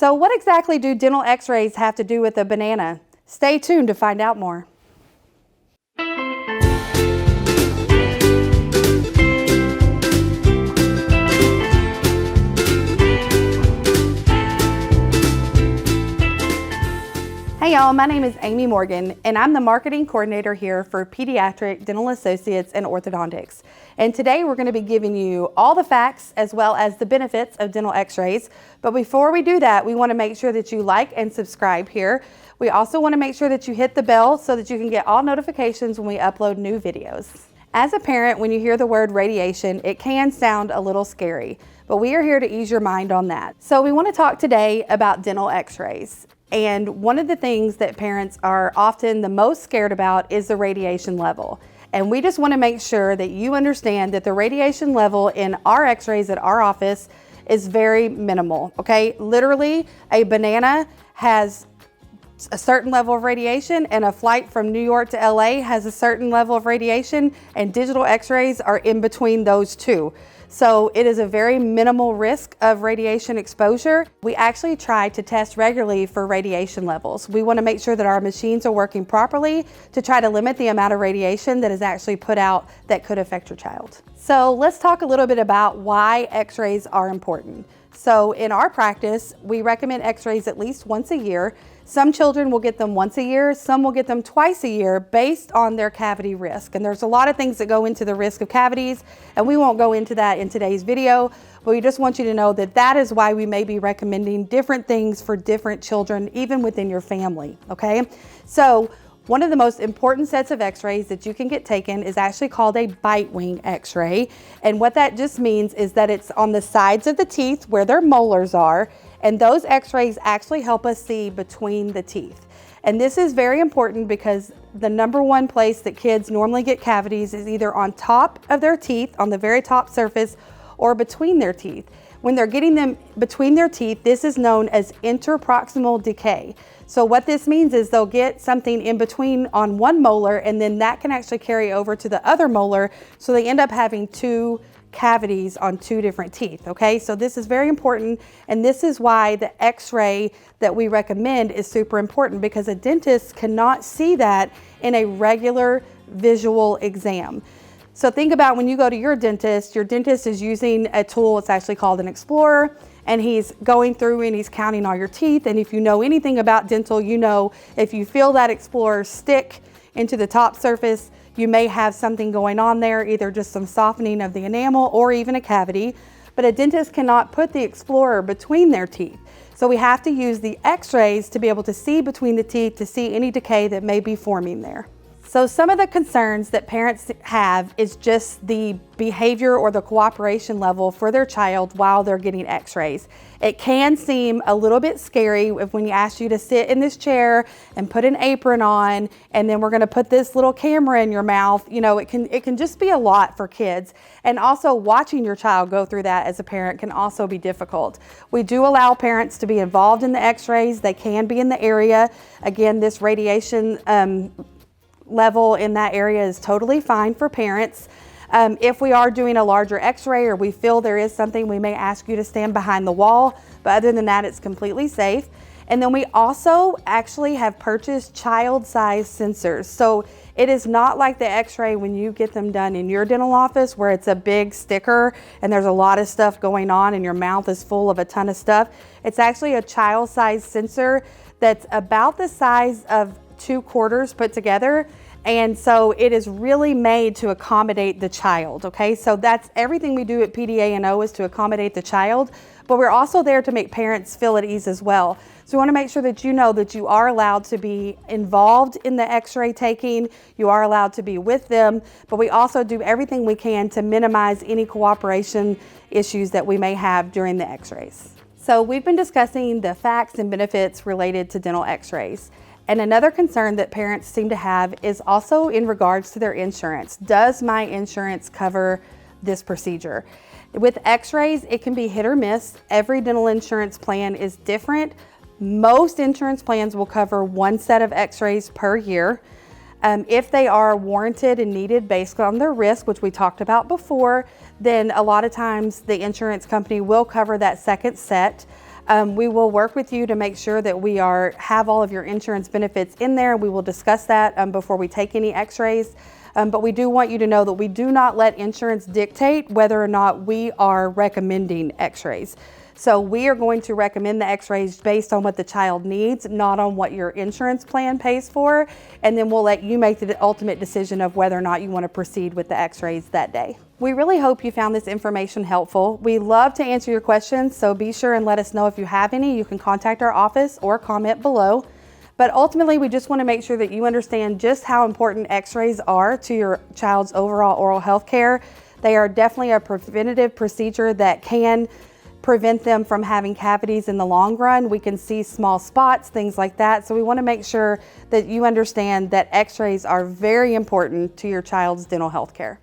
So what exactly do dental x-rays have to do with a banana? Stay tuned to find out more. Hey y'all, my name is Amy Morgan and I'm the marketing coordinator here for Pediatric Dental Associates and Orthodontics. And today we're going to be giving you all the facts as well as the benefits of dental x-rays. But before we do that, we want to make sure that you like and subscribe here. We also want to make sure that you hit the bell so that you can get all notifications when we upload new videos. As a parent, when you hear the word radiation, it can sound a little scary, but we are here to ease your mind on that. So we want to talk today about dental x-rays. And one of the things that parents are often the most scared about is the radiation level. And we just want to make sure that you understand that the radiation level in our x-rays at our office is very minimal, okay? Literally, a banana has a certain level of radiation and a flight from New York to LA has a certain level of radiation, and digital x-rays are in between those two. So it is a very minimal risk of radiation exposure. We actually try to test regularly for radiation levels. We want to make sure that our machines are working properly to try to limit the amount of radiation that is actually put out that could affect your child. So let's talk a little bit about why x-rays are important. So in our practice, we recommend x-rays at least once a year. Some children will get them once a year, some will get them twice a year based on their cavity risk. And there's a lot of things that go into the risk of cavities, and we won't go into that in today's video, but we just want you to know that that is why we may be recommending different things for different children, even within your family, okay? So one of the most important sets of x-rays that you can get taken is actually called a Bitewing x-ray. And what that just means is that it's on the sides of the teeth where their molars are, and those x-rays actually help us see between the teeth. And this is very important because the number one place that kids normally get cavities is either on top of their teeth, on the very top surface, or between their teeth. When they're getting them between their teeth, this is known as interproximal decay. So what this means is they'll get something in between on one molar, and then that can actually carry over to the other molar, so they end up having two cavities on two different teeth, okay? So this is very important, and this is why the x-ray that we recommend is super important, because a dentist cannot see that in a regular visual exam. So think about when you go to your dentist is using a tool, it's actually called an explorer, and he's going through and he's counting all your teeth. And if you know anything about dental, you know if you feel that explorer stick into the top surface, you may have something going on there, either just some softening of the enamel or even a cavity. But a dentist cannot put the explorer between their teeth. So we have to use the x-rays to be able to see between the teeth to see any decay that may be forming there. So some of the concerns that parents have is just the behavior or the cooperation level for their child while they're getting x-rays. It can seem a little bit scary when you ask you to sit in this chair and put an apron on, and then we're going to put this little camera in your mouth. You know, it can just be a lot for kids. And also watching your child go through that as a parent can also be difficult. We do allow parents to be involved in the x-rays. They can be in the area. Again, this radiation level in that area is totally fine for parents. If we are doing a larger x-ray or we feel there is something, we may ask you to stand behind the wall, but other than that, it's completely safe. And then we also actually have purchased child-sized sensors. So it is not like the x-ray when you get them done in your dental office where it's a big sticker and there's a lot of stuff going on and your mouth is full of a ton of stuff. It's actually a child-sized sensor that's about the size of 2 quarters put together. And so it is really made to accommodate the child, okay? So that's everything we do at PDA&O is to accommodate the child, but we're also there to make parents feel at ease as well. So we want to make sure that you know that you are allowed to be involved in the x-ray taking, you are allowed to be with them, but we also do everything we can to minimize any cooperation issues that we may have during the x-rays. So we've been discussing the facts and benefits related to dental x-rays. And another concern that parents seem to have is also in regards to their insurance. Does my insurance cover this procedure? With x-rays, it can be hit or miss. Every dental insurance plan is different. Most insurance plans will cover one set of x-rays per year. If they are warranted and needed based on their risk, which we talked about before, then a lot of times the insurance company will cover that second set. We will work with you to make sure that we have all of your insurance benefits in there. We will discuss that before we take any x-rays. But we do want you to know that we do not let insurance dictate whether or not we are recommending x-rays. So we are going to recommend the x-rays based on what the child needs, not on what your insurance plan pays for. And then we'll let you make the ultimate decision of whether or not you want to proceed with the x-rays that day. We really hope you found this information helpful. We love to answer your questions, so be sure and let us know if you have any. You can contact our office or comment below. But ultimately, we just want to make sure that you understand just how important x-rays are to your child's overall oral health care. They are definitely a preventative procedure that can prevent them from having cavities in the long run. We can see small spots, things like that. So we want to make sure that you understand that x-rays are very important to your child's dental health care.